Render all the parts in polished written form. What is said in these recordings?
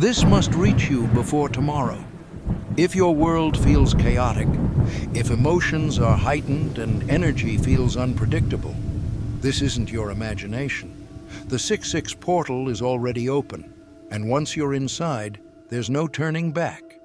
This must reach you before tomorrow. If your world feels chaotic, if emotions are heightened and energy feels unpredictable, this isn't your imagination. The 6-6 portal is already open, and once you're inside, there's no turning back.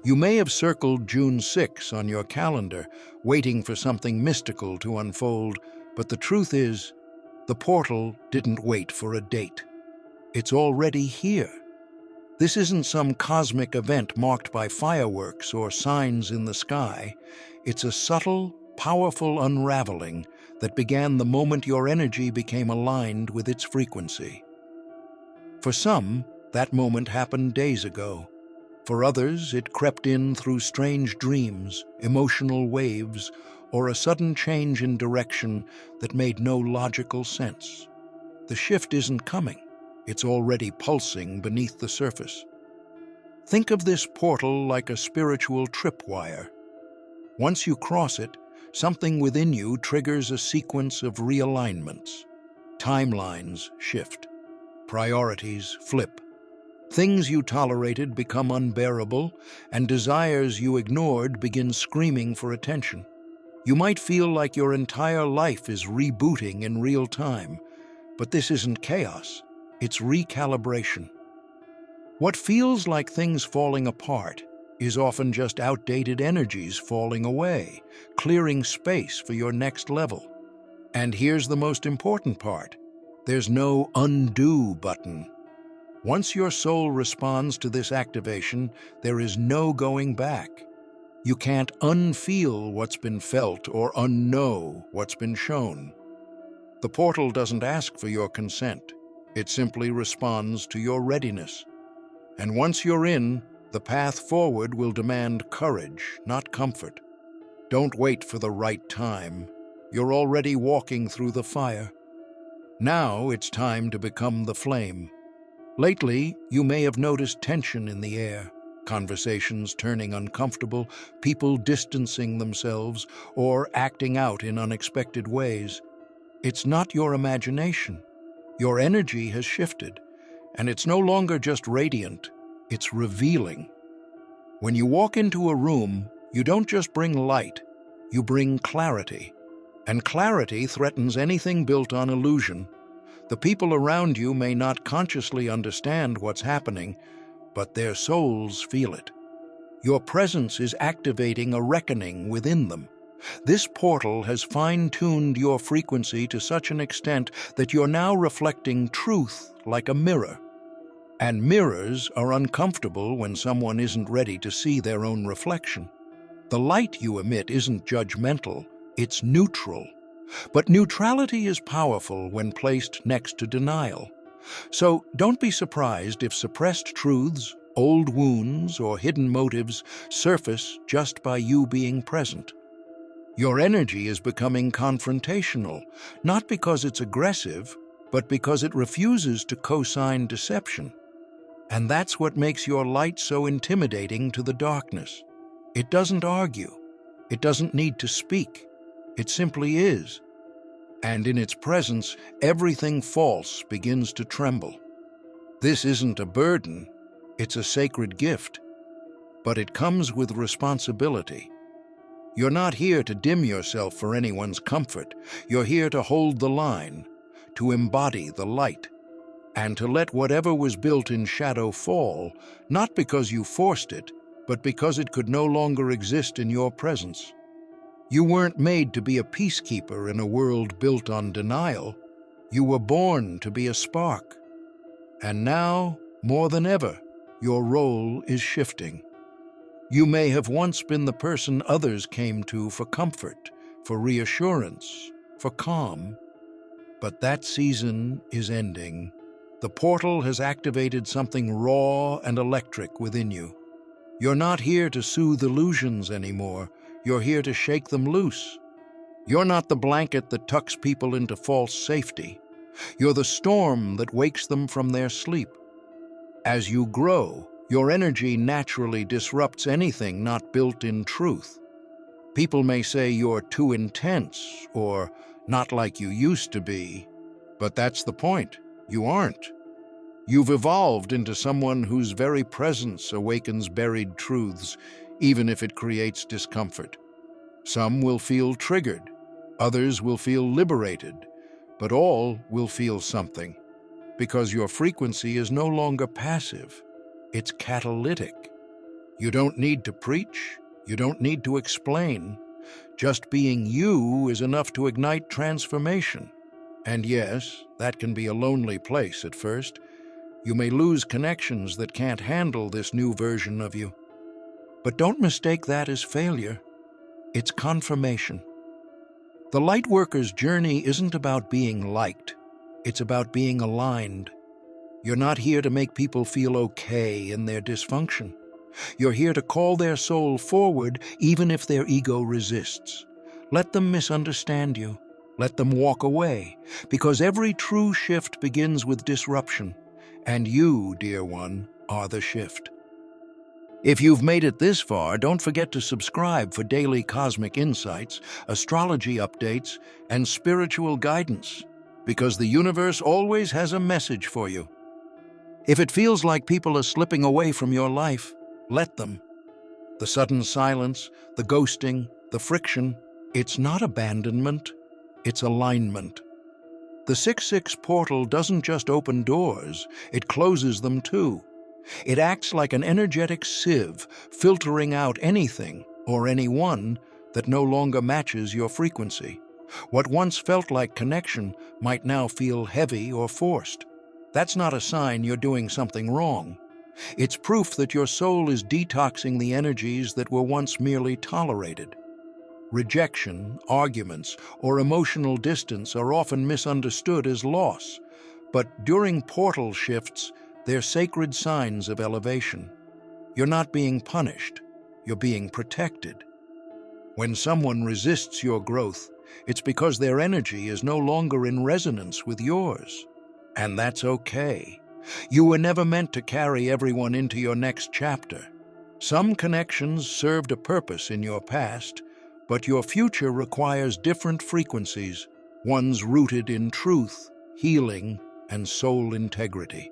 You may have circled June 6 on your calendar, waiting for something mystical to unfold, but the truth is, the portal didn't wait for a date. It's already here. This isn't some cosmic event marked by fireworks or signs in the sky. It's a subtle, powerful unraveling that began the moment your energy became aligned with its frequency. For some, that moment happened days ago. For others, it crept in through strange dreams, emotional waves, or a sudden change in direction that made no logical sense. The shift isn't coming. It's already pulsing beneath the surface. Think of this portal like a spiritual tripwire. Once you cross it, something within you triggers a sequence of realignments. Timelines shift. Priorities flip. Things you tolerated become unbearable, and desires you ignored begin screaming for attention. You might feel like your entire life is rebooting in real time, but this isn't chaos, it's recalibration. What feels like things falling apart is often just outdated energies falling away, clearing space for your next level. And here's the most important part. There's no undo button. Once your soul responds to this activation, there is no going back. You can't unfeel what's been felt or unknow what's been shown. The portal doesn't ask for your consent. It simply responds to your readiness. And once you're in, the path forward will demand courage, not comfort. Don't wait for the right time. You're already walking through the fire. Now it's time to become the flame. Lately, you may have noticed tension in the air, conversations turning uncomfortable, people distancing themselves, or acting out in unexpected ways. It's not your imagination. Your energy has shifted, and it's no longer just radiant, it's revealing. When you walk into a room, you don't just bring light, you bring clarity. And clarity threatens anything built on illusion. The people around you may not consciously understand what's happening, but their souls feel it. Your presence is activating a reckoning within them. This portal has fine-tuned your frequency to such an extent that you're now reflecting truth like a mirror. And mirrors are uncomfortable when someone isn't ready to see their own reflection. The light you emit isn't judgmental, it's neutral. But neutrality is powerful when placed next to denial. So don't be surprised if suppressed truths, old wounds, or hidden motives surface just by you being present. Your energy is becoming confrontational, not because it's aggressive, but because it refuses to co-sign deception. And that's what makes your light so intimidating to the darkness. It doesn't argue. It doesn't need to speak. It simply is. And in its presence, everything false begins to tremble. This isn't a burden, it's a sacred gift. But it comes with responsibility. You're not here to dim yourself for anyone's comfort. You're here to hold the line, to embody the light, and to let whatever was built in shadow fall, not because you forced it, but because it could no longer exist in your presence. You weren't made to be a peacekeeper in a world built on denial. You were born to be a spark. And now, more than ever, your role is shifting. You may have once been the person others came to for comfort, for reassurance, for calm. But that season is ending. The portal has activated something raw and electric within you. You're not here to soothe illusions anymore. You're here to shake them loose. You're not the blanket that tucks people into false safety. You're the storm that wakes them from their sleep. As you grow, your energy naturally disrupts anything not built in truth. People may say you're too intense or not like you used to be, but that's the point. You aren't. You've evolved into someone whose very presence awakens buried truths, even if it creates discomfort. Some will feel triggered, others will feel liberated, but all will feel something, because your frequency is no longer passive, it's catalytic. You don't need to preach, you don't need to explain. Just being you is enough to ignite transformation. And yes, that can be a lonely place at first. You may lose connections that can't handle this new version of you. But don't mistake that as failure. It's confirmation. The Lightworker's journey isn't about being liked. It's about being aligned. You're not here to make people feel okay in their dysfunction. You're here to call their soul forward even if their ego resists. Let them misunderstand you. Let them walk away, because every true shift begins with disruption. And you, dear one, are the shift. If you've made it this far, don't forget to subscribe for daily cosmic insights, astrology updates, and spiritual guidance, because the universe always has a message for you. If it feels like people are slipping away from your life, let them. The sudden silence, the ghosting, the friction, it's not abandonment, it's alignment. The 6-6 portal doesn't just open doors, it closes them too. It acts like an energetic sieve, filtering out anything or anyone that no longer matches your frequency. What once felt like connection might now feel heavy or forced. That's not a sign you're doing something wrong. It's proof that your soul is detoxing the energies that were once merely tolerated. Rejection, arguments, or emotional distance are often misunderstood as loss, but during portal shifts, they're sacred signs of elevation. You're not being punished, you're being protected. When someone resists your growth, it's because their energy is no longer in resonance with yours. And that's okay. You were never meant to carry everyone into your next chapter. Some connections served a purpose in your past, but your future requires different frequencies, ones rooted in truth, healing, and soul integrity.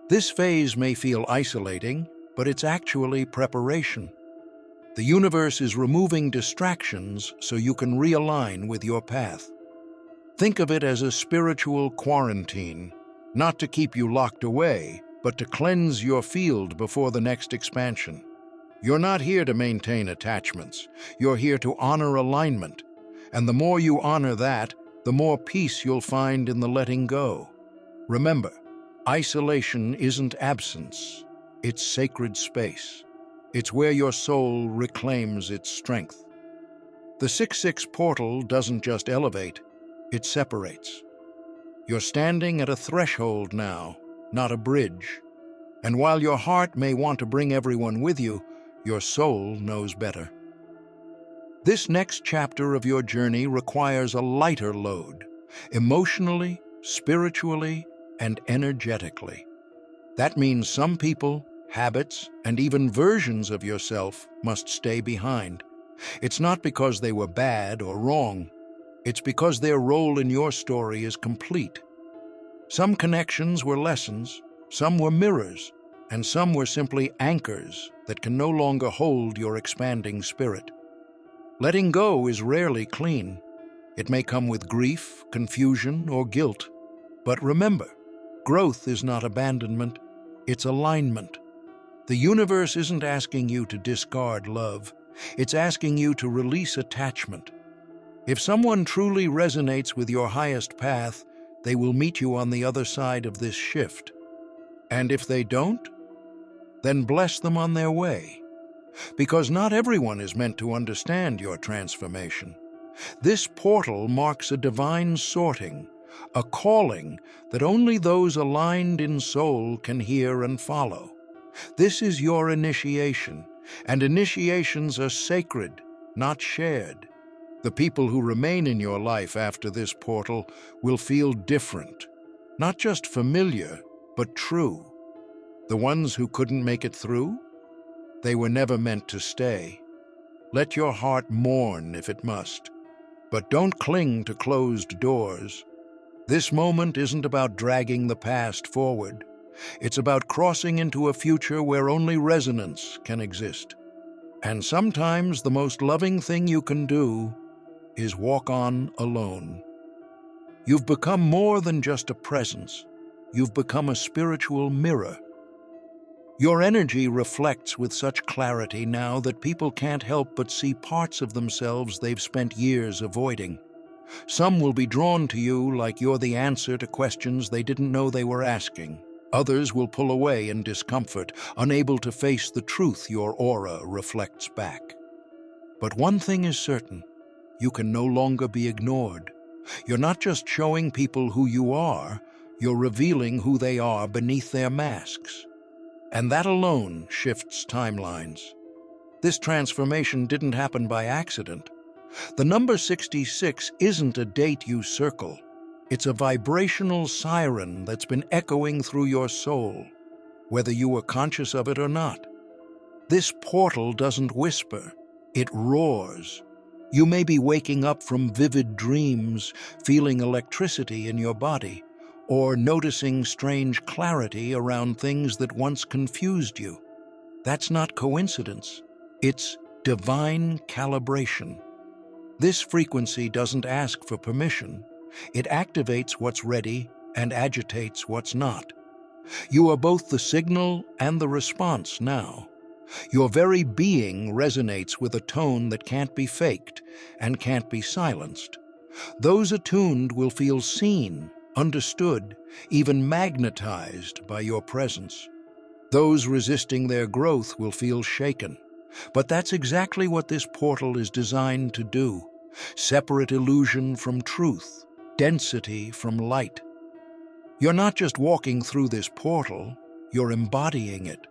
This phase may feel isolating, but it's actually preparation. The universe is removing distractions so you can realign with your path. Think of it as a spiritual quarantine, not to keep you locked away, but to cleanse your field before the next expansion. You're not here to maintain attachments. You're here to honor alignment. And the more you honor that, the more peace you'll find in the letting go. Remember, isolation isn't absence. It's sacred space. It's where your soul reclaims its strength. The 6-6 portal doesn't just elevate, it separates. You're standing at a threshold now, not a bridge. And while your heart may want to bring everyone with you, your soul knows better. This next chapter of your journey requires a lighter load, emotionally, spiritually, and energetically. That means some people, habits, and even versions of yourself must stay behind. It's not because they were bad or wrong. It's because their role in your story is complete. Some connections were lessons, some were mirrors, and some were simply anchors that can no longer hold your expanding spirit. Letting go is rarely clean. It may come with grief, confusion, or guilt. But remember, growth is not abandonment, it's alignment. The universe isn't asking you to discard love, it's asking you to release attachment. If someone truly resonates with your highest path, they will meet you on the other side of this shift. And if they don't, then bless them on their way. Because not everyone is meant to understand your transformation. This portal marks a divine sorting, a calling that only those aligned in soul can hear and follow. This is your initiation, and initiations are sacred, not shared. The people who remain in your life after this portal will feel different, not just familiar, but true. The ones who couldn't make it through? They were never meant to stay. Let your heart mourn if it must, but don't cling to closed doors. This moment isn't about dragging the past forward. It's about crossing into a future where only resonance can exist. And sometimes the most loving thing you can do is walk on alone. You've become more than just a presence. You've become a spiritual mirror. Your energy reflects with such clarity now that people can't help but see parts of themselves they've spent years avoiding. Some will be drawn to you like you're the answer to questions they didn't know they were asking. Others will pull away in discomfort, unable to face the truth your aura reflects back. But one thing is certain: you can no longer be ignored. You're not just showing people who you are, you're revealing who they are beneath their masks. And that alone shifts timelines. This transformation didn't happen by accident. The number 66 isn't a date you circle. It's a vibrational siren that's been echoing through your soul, whether you were conscious of it or not. This portal doesn't whisper, it roars. You may be waking up from vivid dreams, feeling electricity in your body, or noticing strange clarity around things that once confused you. That's not coincidence. It's divine calibration. This frequency doesn't ask for permission. It activates what's ready and agitates what's not. You are both the signal and the response now. Your very being resonates with a tone that can't be faked and can't be silenced. Those attuned will feel seen, understood, even magnetized by your presence. Those resisting their growth will feel shaken. But that's exactly what this portal is designed to do. Separate illusion from truth, density from light. You're not just walking through this portal, you're embodying it.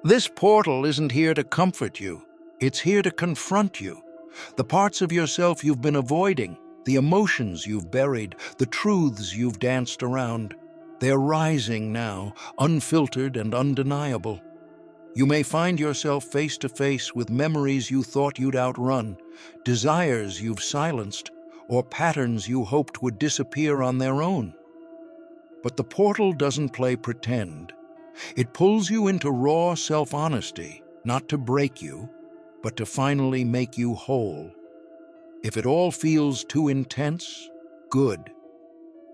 This portal isn't here to comfort you, it's here to confront you. The parts of yourself you've been avoiding, the emotions you've buried, the truths you've danced around, they're rising now, unfiltered and undeniable. You may find yourself face to face with memories you thought you'd outrun, desires you've silenced, or patterns you hoped would disappear on their own. But the portal doesn't play pretend. It pulls you into raw self-honesty, not to break you, but to finally make you whole. If it all feels too intense, good.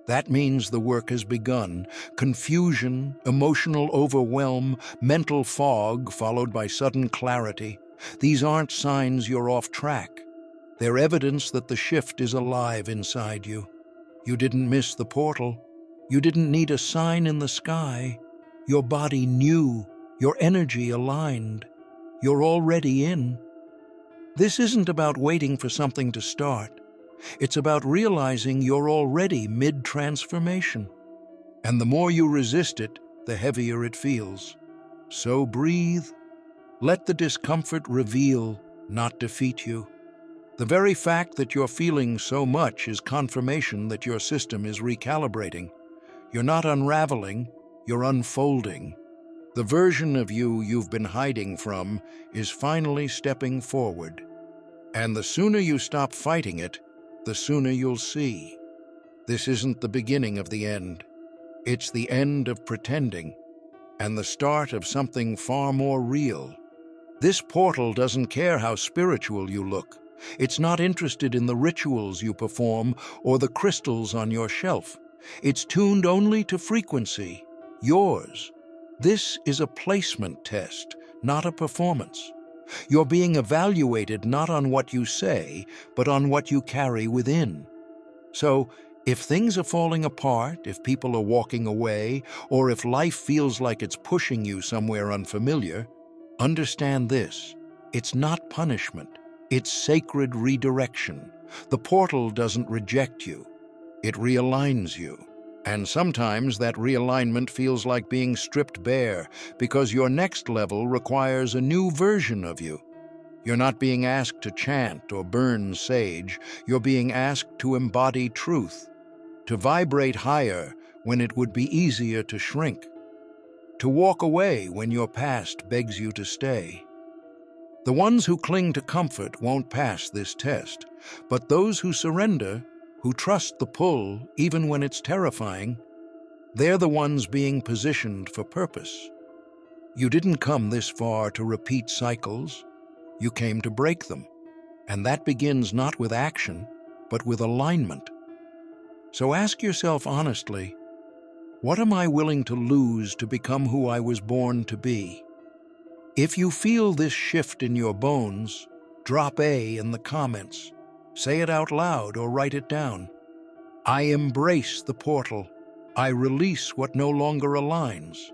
That means the work has begun. Confusion, emotional overwhelm, mental fog followed by sudden clarity. These aren't signs you're off track. They're evidence that the shift is alive inside you. You didn't miss the portal. You didn't need a sign in the sky. Your body knew, your energy aligned. You're already in. This isn't about waiting for something to start. It's about realizing you're already mid-transformation. And the more you resist it, the heavier it feels. So breathe. Let the discomfort reveal, not defeat you. The very fact that you're feeling so much is confirmation that your system is recalibrating. You're not unraveling, you're unfolding. The version of you you've been hiding from is finally stepping forward. And the sooner you stop fighting it, the sooner you'll see. This isn't the beginning of the end. It's the end of pretending, and the start of something far more real. This portal doesn't care how spiritual you look. It's not interested in the rituals you perform or the crystals on your shelf. It's tuned only to frequency, yours. This is a placement test, not a performance. You're being evaluated not on what you say, but on what you carry within. So, if things are falling apart, if people are walking away, or if life feels like it's pushing you somewhere unfamiliar, understand this: it's not punishment, it's sacred redirection. The portal doesn't reject you, it realigns you. And sometimes that realignment feels like being stripped bare, because your next level requires a new version of you. You're not being asked to chant or burn sage, you're being asked to embody truth, to vibrate higher when it would be easier to shrink, to walk away when your past begs you to stay. The ones who cling to comfort won't pass this test, but those who surrender, who trust the pull even when it's terrifying. They're the ones being positioned for purpose. You didn't come this far to repeat cycles. You came to break them. And that begins not with action, but with alignment. So ask yourself honestly, what am I willing to lose to become who I was born to be? If you feel this shift in your bones, drop A in the comments. Say it out loud or write it down. I embrace the portal. I release what no longer aligns.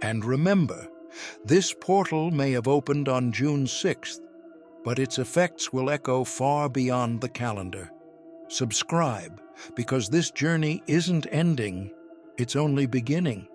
And remember, this portal may have opened on June 6th, but its effects will echo far beyond the calendar. Subscribe, because this journey isn't ending, it's only beginning.